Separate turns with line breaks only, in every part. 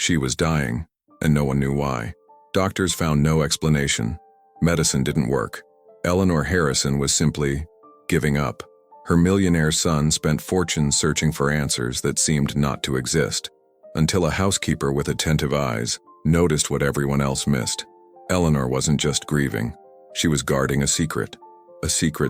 She was dying, and no one knew why. Doctors found no explanation. Medicine didn't work. Eleanor Harrison was simply giving up. Her millionaire son spent fortunes searching for answers that seemed not to exist, until a housekeeper with attentive eyes noticed what everyone else missed. Eleanor wasn't just grieving. She was guarding a secret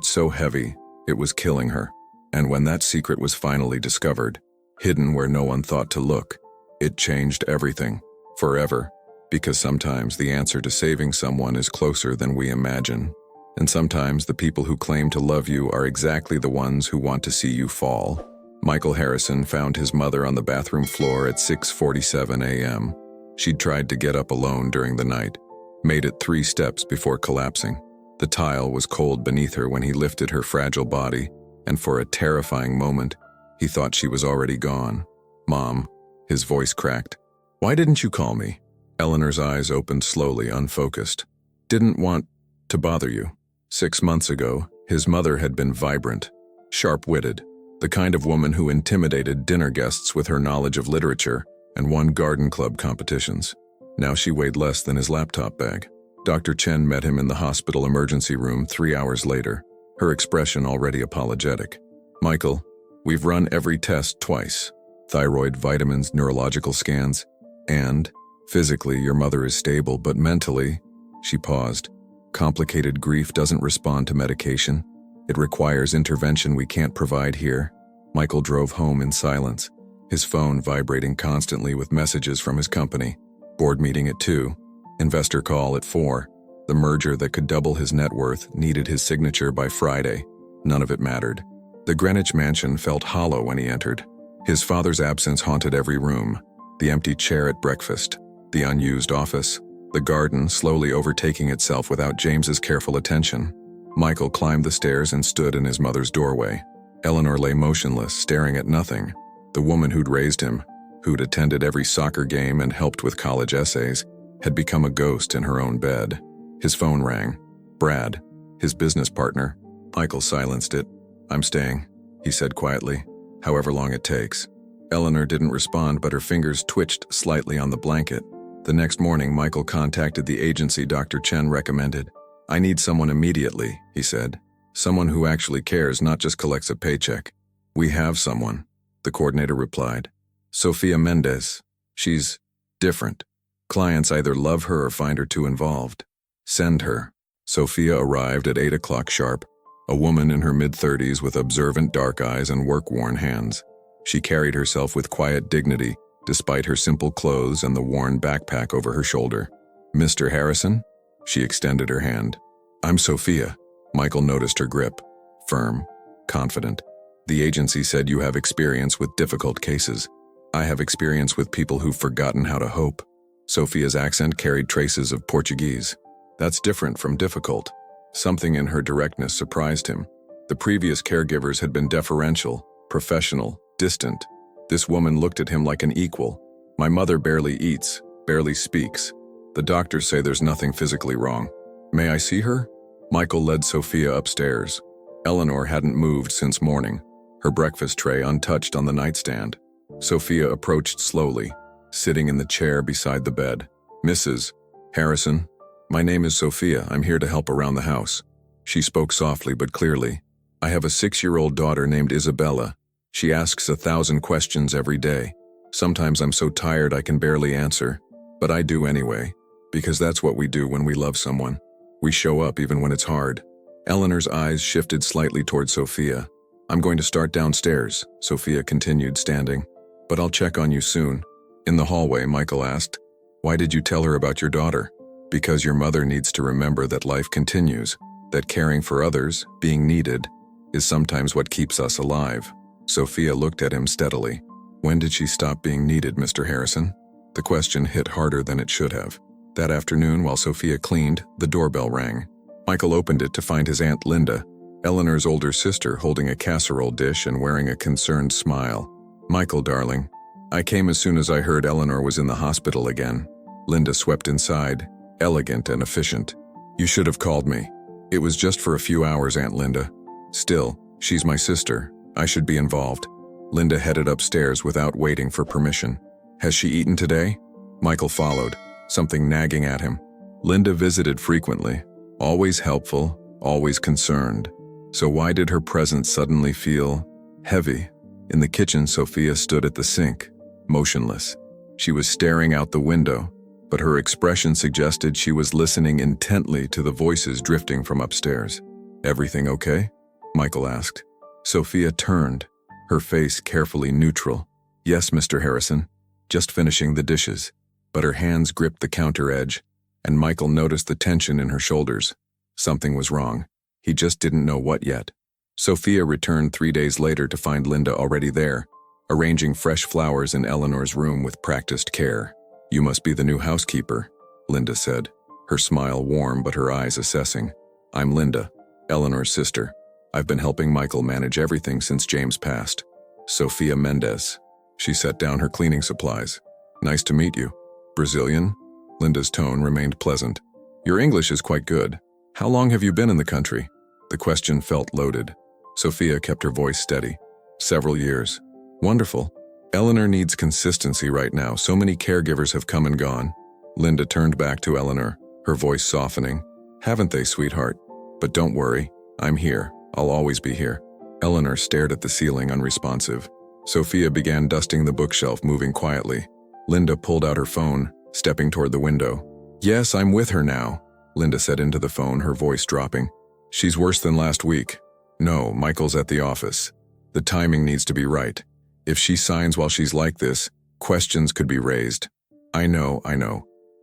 so heavy it was killing her. And when that secret was finally discovered, hidden where no one thought to look, it changed everything, forever, because sometimes the answer to saving someone is closer than we imagine. And sometimes the people who claim to love you are exactly the ones who want to see you fall. Michael Harrison found his mother on the bathroom floor at 6:47 a.m. She'd tried to get up alone during the night, made it 3 steps before collapsing. The tile was cold beneath her when he lifted her fragile body, and for a terrifying moment, he thought she was already gone. "Mom," his voice cracked. "Why didn't you call me?" Eleanor's eyes opened slowly, unfocused. "Didn't want to bother you." 6 months ago, his mother had been vibrant, sharp-witted, the kind of woman who intimidated dinner guests with her knowledge of literature and won garden club competitions. Now she weighed less than his laptop bag. Dr. Chen met him in the hospital emergency room 3 hours later, her expression already apologetic. "Michael, we've run every test twice. Thyroid, vitamins, neurological scans, and physically your mother is stable, but mentally," she paused. "Complicated grief doesn't respond to medication. It requires intervention we can't provide here." Michael drove home in silence, his phone vibrating constantly with messages from his company. Board meeting at 2, investor call at 4. The merger that could double his net worth needed his signature by Friday. None of it mattered. The Greenwich mansion felt hollow when he entered. His father's absence haunted every room: the empty chair at breakfast, the unused office, the garden slowly overtaking itself without James's careful attention. Michael climbed the stairs and stood in his mother's doorway. Eleanor lay motionless, staring at nothing. The woman who'd raised him, who'd attended every soccer game and helped with college essays, had become a ghost in her own bed. His phone rang. Brad, his business partner. Michael silenced it. "I'm staying," he said quietly, "however long it takes." Eleanor didn't respond, but her fingers twitched slightly on the blanket. The next morning, Michael contacted the agency Dr. Chen recommended. "I need someone immediately," he said. "Someone who actually cares, not just collects a paycheck." "We have someone," the coordinator replied. "Sofia Mendez. She's different. Clients either love her or find her too involved. Send her." Sofia arrived at 8 o'clock sharp, a woman in her mid-30s with observant dark eyes and work-worn hands. She carried herself with quiet dignity, despite her simple clothes and the worn backpack over her shoulder. "Mr. Harrison?" She extended her hand. "I'm Sofia." Michael noticed her grip. Firm, confident. "The agency said you have experience with difficult cases." "I have experience with people who've forgotten how to hope." Sofia's accent carried traces of Portuguese. "That's different from difficult." Something in her directness surprised him. The previous caregivers had been deferential, professional, distant. This woman looked at him like an equal. "My mother barely eats, barely speaks. The doctors say there's nothing physically wrong. May I see her?" Michael led Sofia upstairs. Eleanor hadn't moved since morning, her breakfast tray untouched on the nightstand. Sofia approached slowly, sitting in the chair beside the bed. "Mrs. Harrison, my name is Sofia. I'm here to help around the house." She spoke softly but clearly. "I have a 6-year-old daughter named Isabella. She asks 1,000 questions every day. Sometimes I'm so tired I can barely answer, but I do anyway, because that's what we do when we love someone. We show up even when it's hard." Eleanor's eyes shifted slightly toward Sofia. "I'm going to start downstairs," Sofia continued, standing. "But I'll check on you soon." In the hallway, Michael asked, "Why did you tell her about your daughter?" "Because your mother needs to remember that life continues, that caring for others, being needed, is sometimes what keeps us alive." Sofia looked at him steadily. "When did she stop being needed, Mr. Harrison?" The question hit harder than it should have. That afternoon, while Sofia cleaned, the doorbell rang. Michael opened it to find his Aunt Linda, Eleanor's older sister, holding a casserole dish and wearing a concerned smile. "Michael, darling, I came as soon as I heard Eleanor was in the hospital again." Linda swept inside, elegant and efficient. "You should have called me. It was just for a few hours, Aunt Linda. Still, she's my sister. I should be involved." Linda headed upstairs without waiting for permission. "Has she eaten today?" Michael followed, something nagging at him. Linda visited frequently, always helpful, always concerned. So why did her presence suddenly feel heavy? In the kitchen, Sofia stood at the sink, motionless. She was staring out the window, but her expression suggested she was listening intently to the voices drifting from upstairs. "Everything okay?" Michael asked. Sofia turned, her face carefully neutral. "Yes, Mr. Harrison, just finishing the dishes." But her hands gripped the counter edge, and Michael noticed the tension in her shoulders. Something was wrong. He just didn't know what yet. Sofia returned 3 days later to find Linda already there, arranging fresh flowers in Eleanor's room with practiced care. "You must be the new housekeeper," Linda said, her smile warm but her eyes assessing. "I'm Linda, Eleanor's sister. I've been helping Michael manage everything since James passed." "Sofia Mendez." She set down her cleaning supplies. "Nice to meet you." "Brazilian?" Linda's tone remained pleasant. "Your English is quite good. How long have you been in the country?" The question felt loaded. Sofia kept her voice steady. "Several years." "Wonderful. Eleanor needs consistency right now. So many caregivers have come and gone." Linda turned back to Eleanor, her voice softening. "Haven't they, sweetheart? But don't worry, I'm here. I'll always be here." Eleanor stared at the ceiling, unresponsive. Sofia began dusting the bookshelf, moving quietly. Linda pulled out her phone, stepping toward the window. "Yes, I'm with her now," Linda said into the phone, her voice dropping. "She's worse than last week." "No, Michael's at the office. The timing needs to be right. If she signs while she's like this, questions could be raised." I know.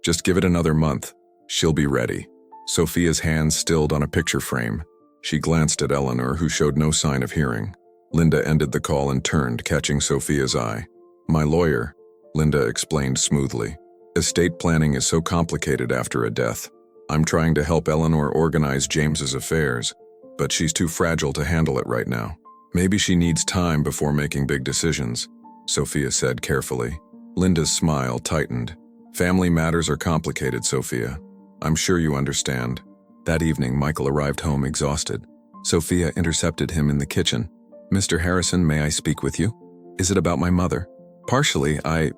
Just give it another month. She'll be ready." Sofia's hands stilled on a picture frame. She glanced at Eleanor, who showed no sign of hearing. Linda ended the call and turned, catching Sofia's eye. "My lawyer," Linda explained smoothly. "Estate planning is so complicated after a death. I'm trying to help Eleanor organize James's affairs, but she's too fragile to handle it right now. Maybe she needs time before making big decisions," Sofia said carefully. Linda's smile tightened. "Family matters are complicated, Sofia. I'm sure you understand." That evening, Michael arrived home exhausted. Sofia intercepted him in the kitchen. "Mr. Harrison, may I speak with you? Is it about my mother?" "Partially. I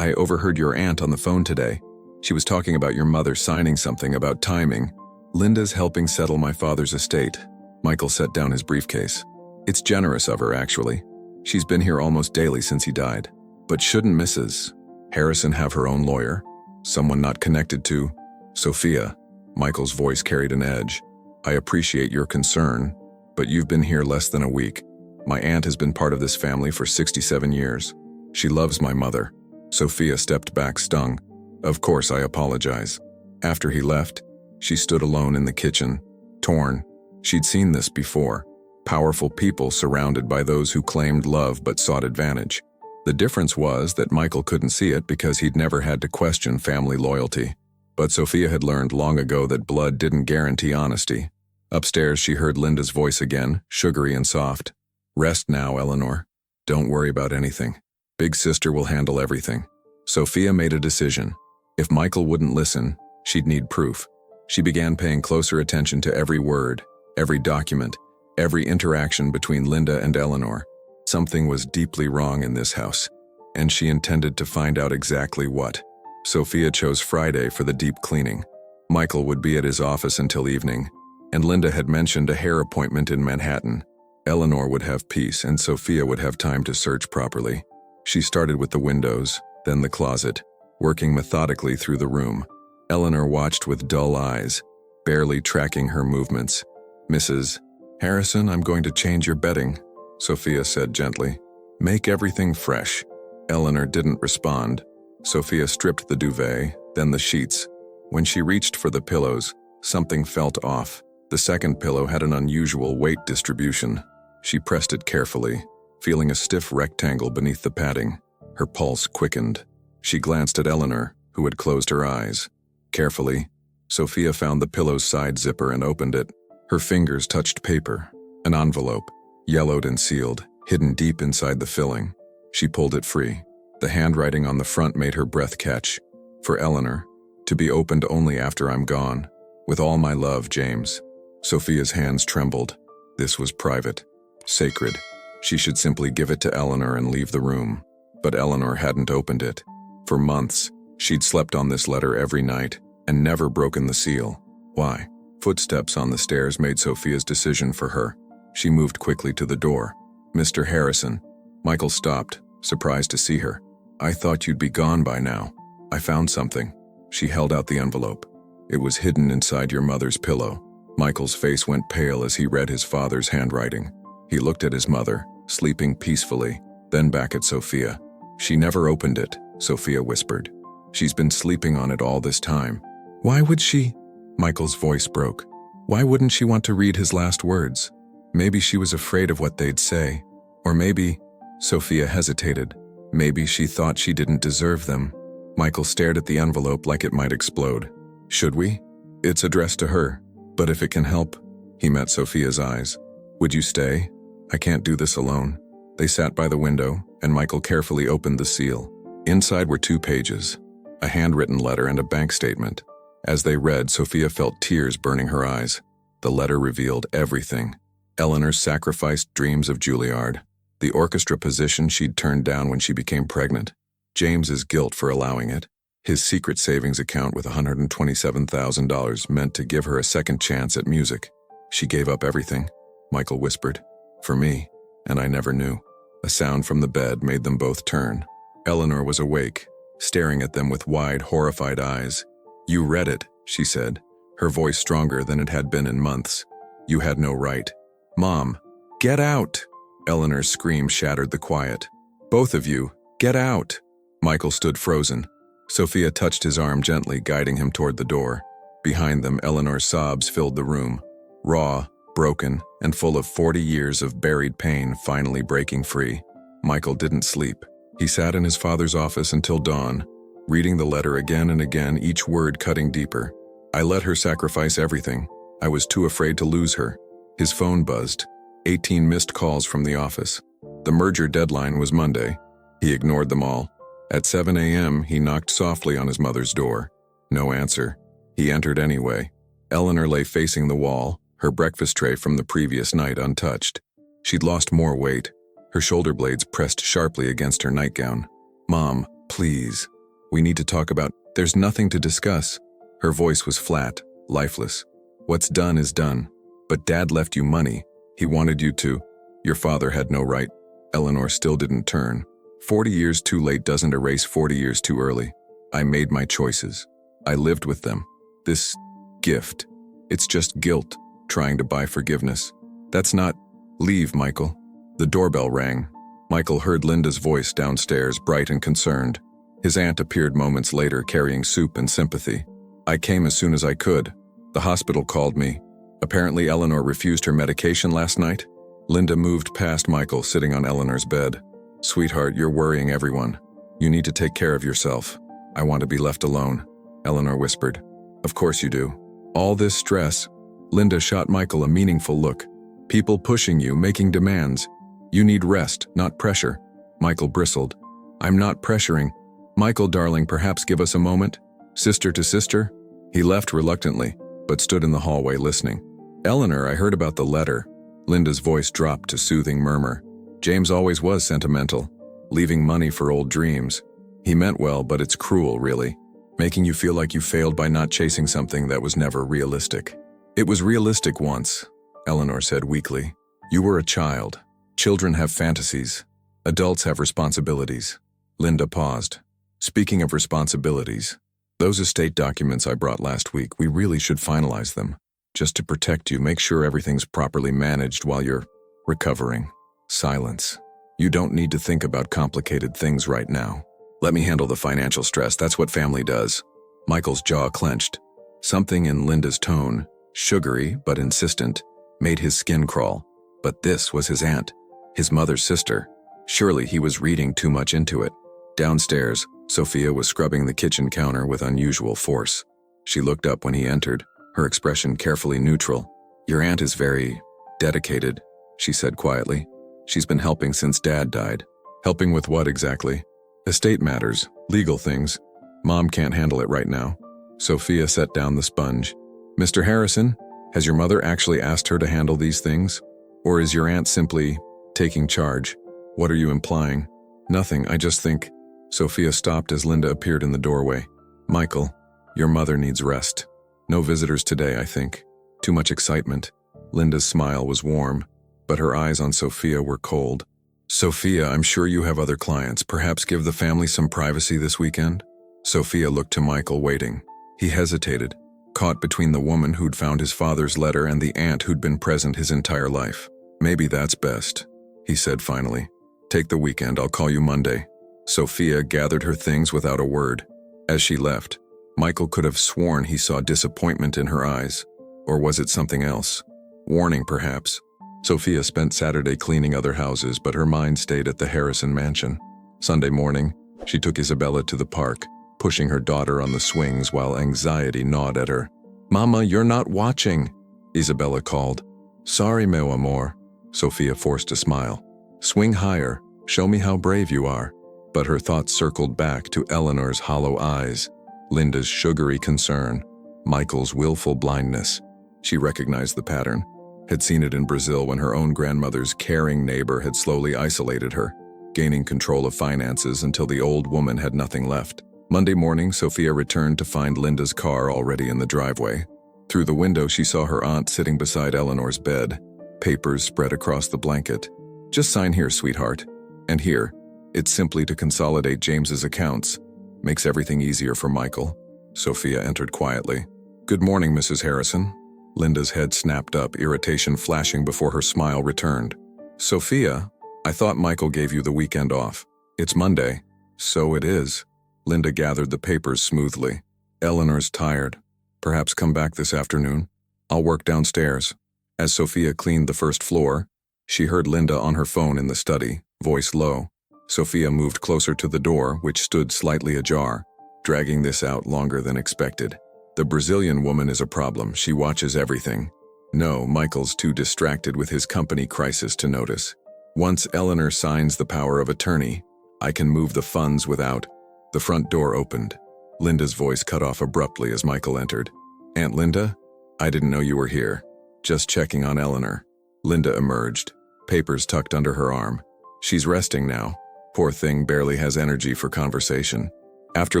overheard your aunt on the phone today. She was talking about your mother signing something about timing." "Linda's helping settle my father's estate." Michael set down his briefcase. "It's generous of her, actually. She's been here almost daily since he died." "But shouldn't Mrs. Harrison have her own lawyer? Someone not connected to—" "Sofia," Michael's voice carried an edge. "I appreciate your concern, but you've been here less than a week. My aunt has been part of this family for 67 years. She loves my mother." Sofia stepped back, stung. "Of course, I apologize." After he left, she stood alone in the kitchen, torn. She'd seen this before. Powerful people surrounded by those who claimed love but sought advantage. The difference was that Michael couldn't see it because he'd never had to question family loyalty. But Sofia had learned long ago that blood didn't guarantee honesty. Upstairs, she heard Linda's voice again, sugary and soft. "Rest now, Eleanor. Don't worry about anything. Big sister will handle everything." Sofia made a decision. If Michael wouldn't listen, she'd need proof. She began paying closer attention to every word, every document, every interaction between Linda and Eleanor. Something was deeply wrong in this house, and she intended to find out exactly what. Sofia chose Friday for the deep cleaning. Michael would be at his office until evening, and Linda had mentioned a hair appointment in Manhattan. Eleanor would have peace, and Sofia would have time to search properly. She started with the windows, then the closet, working methodically through the room. Eleanor watched with dull eyes, barely tracking her movements. "Mrs. Harrison, I'm going to change your bedding," Sofia said gently. "Make everything fresh." Eleanor didn't respond. Sofia stripped the duvet, then the sheets. When she reached for the pillows, something felt off. The second pillow had an unusual weight distribution. She pressed it carefully, feeling a stiff rectangle beneath the padding. Her pulse quickened. She glanced at Eleanor, who had closed her eyes. Carefully, Sofia found the pillow's side zipper and opened it. Her fingers touched paper, an envelope, yellowed and sealed, hidden deep inside the filling. She pulled it free. The handwriting on the front made her breath catch. "For Eleanor, to be opened only after I'm gone. With all my love, James." Sofia's hands trembled. This was private, sacred. She should simply give it to Eleanor and leave the room. But Eleanor hadn't opened it. For months, She'd slept on this letter every night and never broken the seal. Why? Footsteps on the stairs made Sofia's decision for her. She moved quickly to the door. "Mr. Harrison." Michael stopped, surprised to see her. "I thought you'd be gone by now. I found something." She held out the envelope. It was hidden inside your mother's pillow. Michael's face went pale as he read his father's handwriting. He looked at his mother, sleeping peacefully, then back at Sofia. "She never opened it," Sofia whispered. "She's been sleeping on it all this time." "Why would she?" Michael's voice broke. "Why wouldn't she want to read his last words? Maybe she was afraid of what they'd say. Or maybe—" Sofia hesitated. "Maybe she thought she didn't deserve them." Michael stared at the envelope like it might explode. "Should we? It's addressed to her. But if it can help—" He met Sofia's eyes. "Would you stay? I can't do this alone." They sat by the window, and Michael carefully opened the seal. Inside were 2 pages, a handwritten letter and a bank statement. As they read, Sofia felt tears burning her eyes. The letter revealed everything. Eleanor's sacrificed dreams of Juilliard, the orchestra position she'd turned down when she became pregnant, James's guilt for allowing it, his secret savings account with $127,000 meant to give her a second chance at music. "She gave up everything," Michael whispered. "For me, and I never knew." A sound from the bed made them both turn. Eleanor was awake, staring at them with wide, horrified eyes. "You read it," she said, her voice stronger than it had been in months. "You had no right." "Mom, get out!" Eleanor's scream shattered the quiet. "Both of you, get out!" Michael stood frozen. Sofia touched his arm gently, guiding him toward the door. Behind them, Eleanor's sobs filled the room. Raw, broken, and full of 40 years of buried pain finally breaking free. Michael didn't sleep. He sat in his father's office until dawn, reading the letter again and again, each word cutting deeper. "I let her sacrifice everything. I was too afraid to lose her." His phone buzzed. 18 missed calls from the office. The merger deadline was Monday. He ignored them all. At 7 a.m., he knocked softly on his mother's door. No answer. He entered anyway. Eleanor lay facing the wall, her breakfast tray from the previous night untouched. She'd lost more weight. Her shoulder blades pressed sharply against her nightgown. "Mom, please. We need to talk about—" "There's nothing to discuss." Her voice was flat, lifeless. "What's done is done. But Dad left you money. He wanted you to—" "Your father had no right." Eleanor still didn't turn. 40 years too late doesn't erase 40 years too early. I made my choices. I lived with them. This gift, it's just guilt, trying to buy forgiveness. That's not— "Leave, Michael." The doorbell rang. Michael heard Linda's voice downstairs, bright and concerned. His aunt appeared moments later, carrying soup and sympathy. "I came as soon as I could. The hospital called me. Apparently Eleanor refused her medication last night." Linda moved past Michael, sitting on Eleanor's bed. "Sweetheart, you're worrying everyone. You need to take care of yourself." "I want to be left alone," Eleanor whispered. "Of course you do. All this stress." Linda shot Michael a meaningful look. "People pushing you, making demands. You need rest, not pressure." Michael bristled. "I'm not pressuring." "Michael, darling, perhaps give us a moment? Sister to sister?" He left reluctantly, but stood in the hallway listening. "Eleanor, I heard about the letter." Linda's voice dropped to soothing murmur. "James always was sentimental, leaving money for old dreams. He meant well, but it's cruel, really. Making you feel like you failed by not chasing something that was never realistic." "It was realistic once," Eleanor said weakly. "You were a child. Children have fantasies. Adults have responsibilities." Linda paused. "Speaking of responsibilities, those estate documents I brought last week, we really should finalize them. Just to protect you, make sure everything's properly managed while you're recovering." Silence. "You don't need to think about complicated things right now. Let me handle the financial stress. That's what family does." Michael's jaw clenched. Something in Linda's tone, sugary but insistent, made his skin crawl. But this was his aunt, his mother's sister. Surely he was reading too much into it. Downstairs, Sofia was scrubbing the kitchen counter with unusual force. She looked up when he entered, her expression carefully neutral. "Your aunt is very dedicated," she said quietly. "She's been helping since Dad died." "Helping with what exactly?" "Estate matters, legal things. Mom can't handle it right now." Sofia set down the sponge. "Mr. Harrison, has your mother actually asked her to handle these things? Or is your aunt simply taking charge?" "What are you implying?" "Nothing, I just think—" Sofia stopped as Linda appeared in the doorway. Michael, your mother needs rest. No visitors today, I think. Too much excitement. Linda's smile was warm, but her eyes on Sofia were cold. Sofia, I'm sure you have other clients. Perhaps give the family some privacy this weekend? Sofia looked to Michael, waiting. He hesitated, caught between the woman who'd found his father's letter and the aunt who'd been present his entire life. Maybe that's best, he said finally. Take the weekend, I'll call you Monday. Sofia gathered her things without a word. As she left, Michael could have sworn he saw disappointment in her eyes. Or was it something else? Warning, perhaps. Sofia spent Saturday cleaning other houses, but her mind stayed at the Harrison mansion. Sunday morning, she took Isabella to the park, pushing her daughter on the swings while anxiety gnawed at her. Mama, you're not watching, Isabella called. Sorry, meu amor. Sofia forced a smile. Swing higher, show me how brave you are. But her thoughts circled back to Eleanor's hollow eyes, Linda's sugary concern, Michael's willful blindness. She recognized the pattern, had seen it in Brazil when her own grandmother's caring neighbor had slowly isolated her, gaining control of finances until the old woman had nothing left. Monday morning, Sofia returned to find Linda's car already in the driveway. Through the window, she saw her aunt sitting beside Eleanor's bed, papers spread across the blanket. Just sign here, sweetheart. And here. It's simply to consolidate James's accounts. Makes everything easier for Michael. Sofia entered quietly. Good morning, Mrs. Harrison. Linda's head snapped up, irritation flashing before her smile returned. Sofia, I thought Michael gave you the weekend off. It's Monday. So it is. Linda gathered the papers smoothly. Eleanor's tired. Perhaps come back this afternoon. I'll work downstairs. As Sofia cleaned the first floor, she heard Linda on her phone in the study, voice low. Sofia moved closer to the door, which stood slightly ajar, dragging this out longer than expected. The Brazilian woman is a problem. She watches everything. No, Michael's too distracted with his company crisis to notice. Once Eleanor signs the power of attorney, I can move the funds without. The front door opened. Linda's voice cut off abruptly as Michael entered. Aunt Linda? I didn't know you were here. Just checking on Eleanor. Linda emerged, papers tucked under her arm. She's resting now. Poor thing barely has energy for conversation. After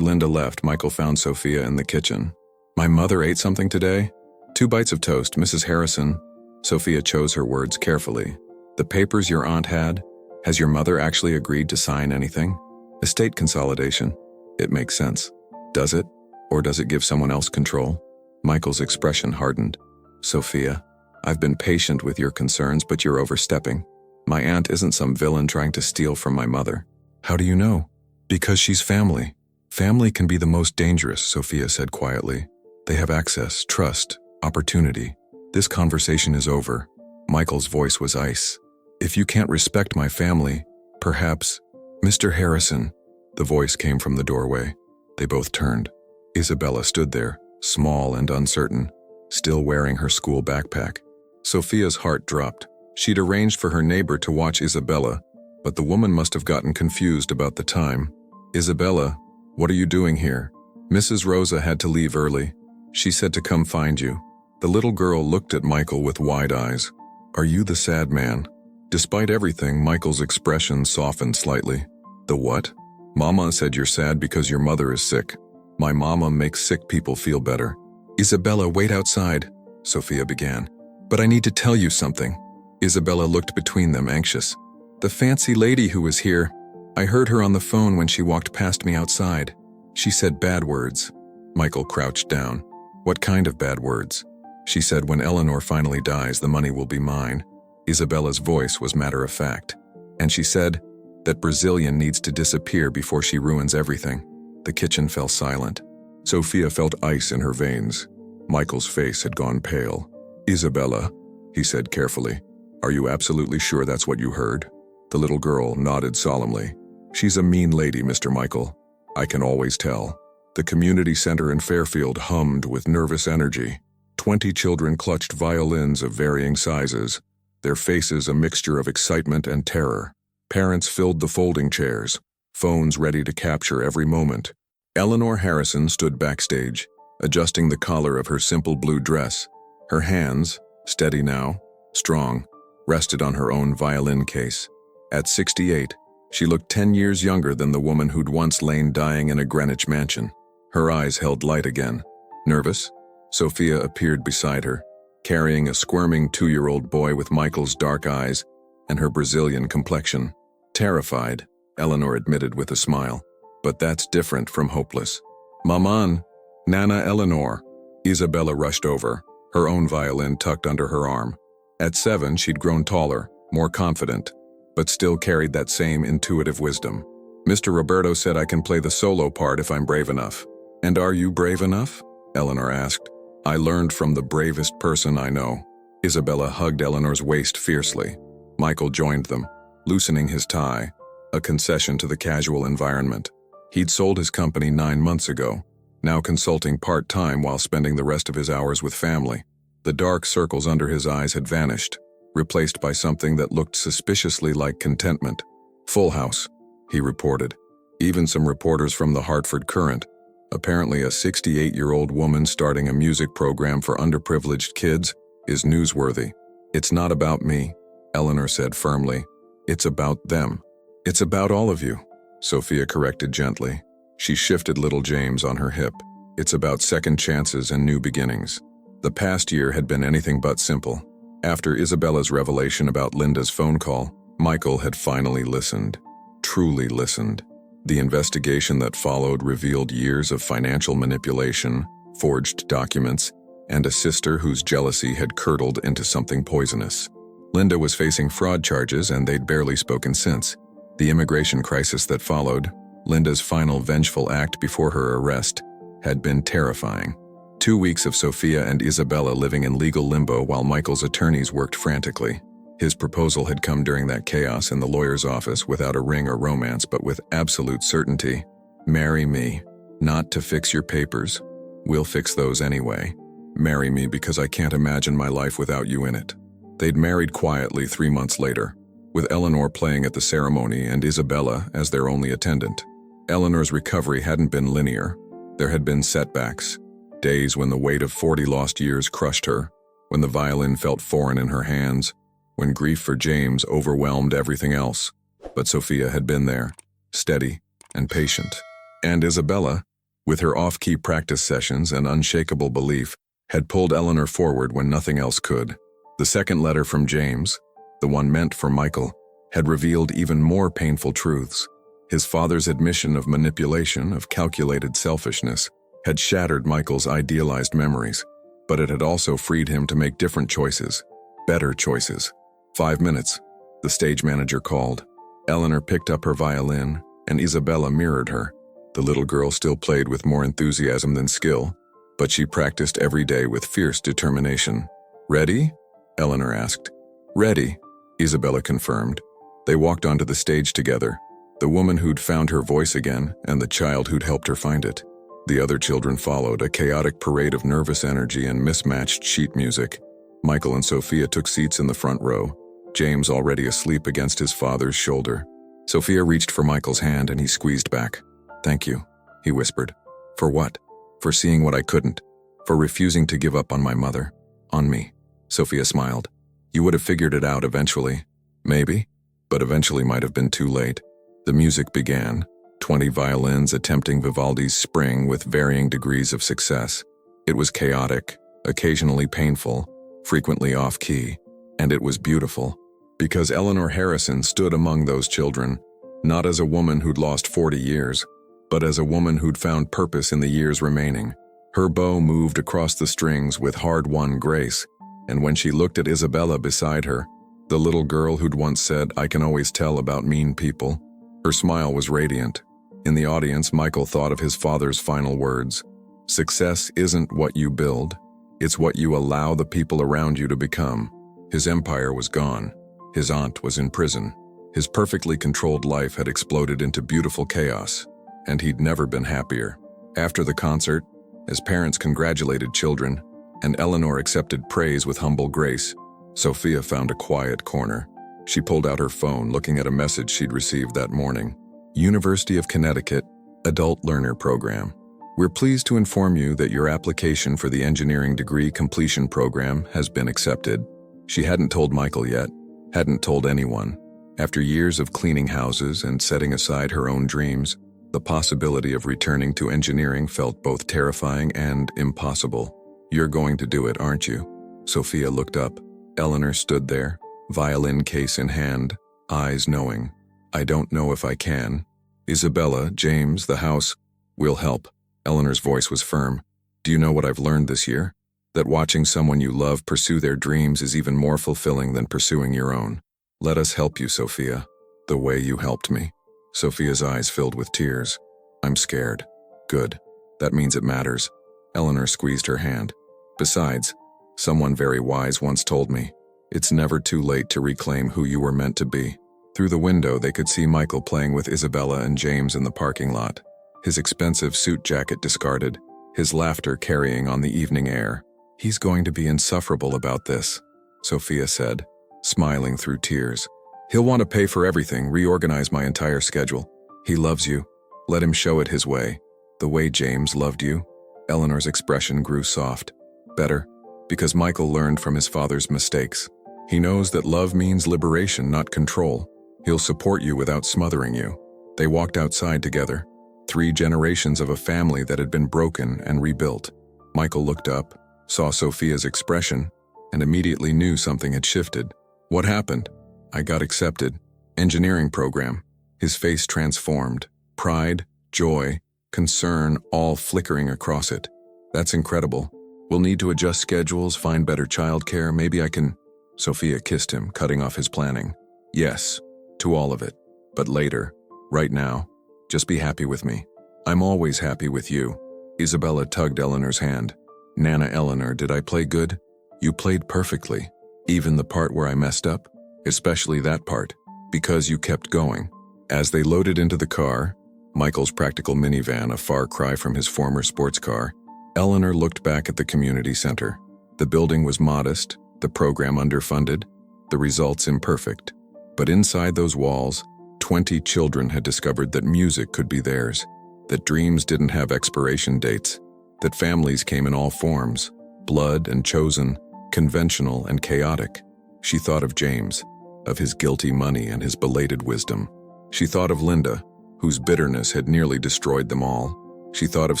Linda left, Michael found Sofia in the kitchen. My mother ate something today? 2 bites of toast, Mrs. Harrison. Sofia chose her words carefully. The papers your aunt had? Has your mother actually agreed to sign anything? Estate consolidation. It makes sense. Does it? Or does it give someone else control? Michael's expression hardened. Sofia, I've been patient with your concerns, but you're overstepping. My aunt isn't some villain trying to steal from my mother. How do you know? Because she's family. Family can be the most dangerous, Sofia said quietly. They have access, trust, opportunity. This conversation is over. Michael's voice was ice. If you can't respect my family, perhaps... Mr. Harrison. The voice came from the doorway. They both turned. Isabella stood there, small and uncertain, still wearing her school backpack. Sofia's heart dropped. She'd arranged for her neighbor to watch Isabella, but the woman must have gotten confused about the time. Isabella, what are you doing here? Mrs. Rosa had to leave early. She said to come find you. The little girl looked at Michael with wide eyes. Are you the sad man? Despite everything, Michael's expression softened slightly. The what? Mama said you're sad because your mother is sick. My mama makes sick people feel better. Isabella, wait outside, Sofia began. But I need to tell you something. Isabella looked between them, anxious. The fancy lady who was here, I heard her on the phone when she walked past me outside. She said bad words. Michael crouched down. What kind of bad words? She said when Eleanor finally dies, the money will be mine. Isabella's voice was matter-of-fact. And she said that Brazilian needs to disappear before she ruins everything. The kitchen fell silent. Sofia felt ice in her veins. Michael's face had gone pale. Isabella, he said carefully, are you absolutely sure that's what you heard? The little girl nodded solemnly. She's a mean lady, Mr. Michael. I can always tell. The community center in Fairfield hummed with nervous energy. 20 children clutched violins of varying sizes, their faces a mixture of excitement and terror. Parents filled the folding chairs, phones ready to capture every moment. Eleanor Harrison stood backstage, adjusting the collar of her simple blue dress. Her hands, steady now, strong, rested on her own violin case. At 68, She looked 10 years younger than the woman who'd once lain dying in a Greenwich mansion. Her eyes held light again. Nervous? Sofia appeared beside her, carrying a squirming 2-year-old boy with Michael's dark eyes and her Brazilian complexion. Terrified, Eleanor admitted with a smile. But that's different from hopeless. Maman, Nana Eleanor. Isabella rushed over, her own violin tucked under her arm. At 7, she'd grown taller, more confident, but still carried that same intuitive wisdom. Mr. Roberto said I can play the solo part if I'm brave enough. And are you brave enough? Eleanor asked. I learned from the bravest person I know. Isabella hugged Eleanor's waist fiercely. Michael joined them, loosening his tie, a concession to the casual environment. He'd sold his company 9 months ago, now consulting part-time while spending the rest of his hours with family. The dark circles under his eyes had vanished, replaced by something that looked suspiciously like contentment. Full house, he reported. Even some reporters from the Hartford Courant. Apparently a 68-year-old woman starting a music program for underprivileged kids is newsworthy. It's not about me, Eleanor said firmly. It's about them. It's about all of you, Sofia corrected gently. She shifted little James on her hip. It's about second chances and new beginnings. The past year had been anything but simple. After Isabella's revelation about Linda's phone call, Michael had finally listened. Truly listened. The investigation that followed revealed years of financial manipulation, forged documents, and a sister whose jealousy had curdled into something poisonous. Linda was facing fraud charges and they'd barely spoken since. The immigration crisis that followed, Linda's final vengeful act before her arrest, had been terrifying. 2 weeks of Sofia and Isabella living in legal limbo while Michael's attorneys worked frantically. His proposal had come during that chaos in the lawyer's office without a ring or romance, but with absolute certainty. Marry me, not to fix your papers. We'll fix those anyway. Marry me because I can't imagine my life without you in it. They'd married quietly 3 months later, with Eleanor playing at the ceremony and Isabella as their only attendant. Eleanor's recovery hadn't been linear. There had been setbacks, days when the weight of 40 lost years crushed her, when the violin felt foreign in her hands, when grief for James overwhelmed everything else. But Sofia had been there, steady and patient. And Isabella, with her off-key practice sessions and unshakable belief, had pulled Eleanor forward when nothing else could. The second letter from James, the one meant for Michael, had revealed even more painful truths. His father's admission of manipulation, of calculated selfishness, had shattered Michael's idealized memories, but it had also freed him to make different choices, better choices. 5 minutes, the stage manager called. Eleanor picked up her violin, and Isabella mirrored her. The little girl still played with more enthusiasm than skill, but she practiced every day with fierce determination. Ready? Eleanor asked. Ready, Isabella confirmed. They walked onto the stage together, the woman who'd found her voice again and the child who'd helped her find it. The other children followed, a chaotic parade of nervous energy and mismatched sheet music. Michael and Sofia took seats in the front row, James already asleep against his father's shoulder. Sofia reached for Michael's hand and he squeezed back. Thank you, he whispered. For what? For seeing what I couldn't. For refusing to give up on my mother. On me. Sofia smiled. You would have figured it out eventually. Maybe, but eventually might have been too late. The music began, 20 violins attempting Vivaldi's Spring with varying degrees of success. It was chaotic, occasionally painful, frequently off-key, and it was beautiful. Because Eleanor Harrison stood among those children, not as a woman who'd lost 40 years, but as a woman who'd found purpose in the years remaining. Her bow moved across the strings with hard-won grace, and when she looked at Isabella beside her, the little girl who'd once said, I can always tell about mean people, her smile was radiant. In the audience, Michael thought of his father's final words. Success isn't what you build, it's what you allow the people around you to become. His empire was gone. His aunt was in prison. His perfectly controlled life had exploded into beautiful chaos, and he'd never been happier. After the concert, as parents congratulated children, and Eleanor accepted praise with humble grace, Sofia found a quiet corner. She pulled out her phone, looking at a message she'd received that morning. University of Connecticut, Adult Learner Program. We're pleased to inform you that your application for the engineering degree completion program has been accepted. She hadn't told Michael yet, hadn't told anyone, After years of cleaning houses and setting aside her own dreams, the possibility of returning to engineering felt both terrifying and impossible. "You're going to do it, aren't you?" Sofia looked up. Eleanor stood there, violin case in hand, eyes knowing. "I don't know if I can. Isabella, James, the house, we'll help." Eleanor's voice was firm. "Do you know what I've learned this year? That watching someone you love pursue their dreams is even more fulfilling than pursuing your own. Let us help you, Sofia, the way you helped me." Sofia's eyes filled with tears. "I'm scared." "Good. That means it matters." Eleanor squeezed her hand. "Besides, someone very wise once told me, it's never too late to reclaim who you were meant to be." Through the window, they could see Michael playing with Isabella and James in the parking lot, his expensive suit jacket discarded, his laughter carrying on the evening air. "He's going to be insufferable about this," Sofia said, smiling through tears. "He'll want to pay for everything, reorganize my entire schedule. He loves you. Let him show it his way. The way James loved you." Eleanor's expression grew soft. "Better, because Michael learned from his father's mistakes. He knows that love means liberation, not control. He'll support you without smothering you." They walked outside together, 3 generations of a family that had been broken and rebuilt. Michael looked up, saw Sofia's expression, and immediately knew something had shifted. "What happened?" "I got accepted. Engineering program." His face transformed. Pride, joy, concern, all flickering across it. "That's incredible. We'll need to adjust schedules, find better childcare. Maybe I can—" Sofia kissed him, cutting off his planning. "Yes, to all of it. But later. Right now, just be happy with me." "I'm always happy with you." Isabella tugged Eleanor's hand. "Nana Eleanor, did I play good?" "You played perfectly. Even the part where I messed up? Especially that part. Because you kept going." As they loaded into the car, Michael's practical minivan, a far cry from his former sports car, Eleanor looked back at the community center. The building was modest, the program underfunded, the results imperfect. But inside those walls, 20 children had discovered that music could be theirs, that dreams didn't have expiration dates, that families came in all forms, blood and chosen, conventional and chaotic. She thought of James, of his guilty money and his belated wisdom. She thought of Linda, whose bitterness had nearly destroyed them all. She thought of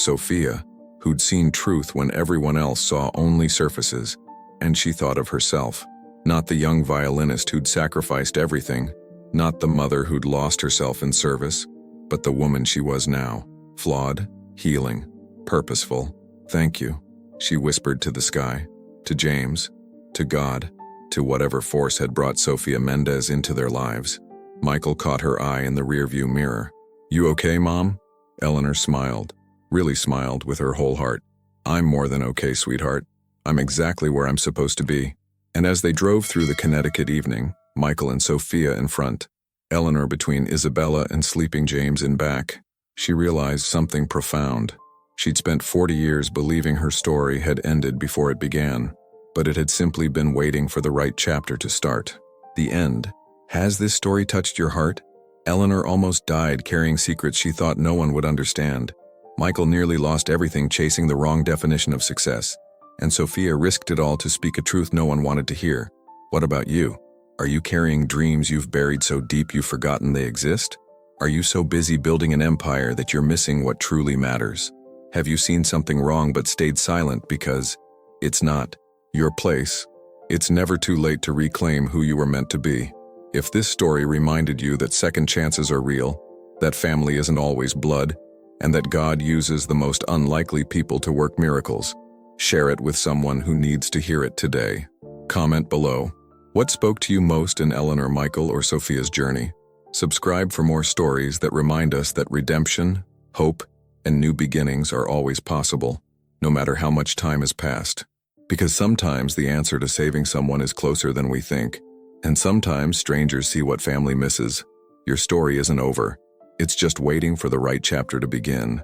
Sofia, who'd seen truth when everyone else saw only surfaces. And she thought of herself, not the young violinist who'd sacrificed everything, not the mother who'd lost herself in service, but the woman she was now, flawed, healing, purposeful. "Thank you," she whispered to the sky, to James, to God, to whatever force had brought Sofia Mendez into their lives. Michael caught her eye in the rearview mirror. "You okay, Mom?" Eleanor smiled, really smiled with her whole heart. "I'm more than okay, sweetheart. I'm exactly where I'm supposed to be." And as they drove through the Connecticut evening, Michael and Sofia in front, Eleanor between Isabella and sleeping James in back, she realized something profound. She'd spent 40 years believing her story had ended before it began, but it had simply been waiting for the right chapter to start. The end. Has this story touched your heart? Eleanor almost died carrying secrets she thought no one would understand. Michael nearly lost everything chasing the wrong definition of success. And Sofia risked it all to speak a truth no one wanted to hear. What about you? Are you carrying dreams you've buried so deep you've forgotten they exist? Are you so busy building an empire that you're missing what truly matters? Have you seen something wrong but stayed silent because it's not your place? It's never too late to reclaim who you were meant to be. If this story reminded you that second chances are real, that family isn't always blood, and that God uses the most unlikely people to work miracles, share it with someone who needs to hear it today. Comment below. What spoke to you most in Eleanor, Michael, or Sofia's journey? Subscribe for more stories that remind us that redemption, hope, and new beginnings are always possible, no matter how much time has passed. Because sometimes the answer to saving someone is closer than we think, and sometimes strangers see what family misses. Your story isn't over. It's just waiting for the right chapter to begin.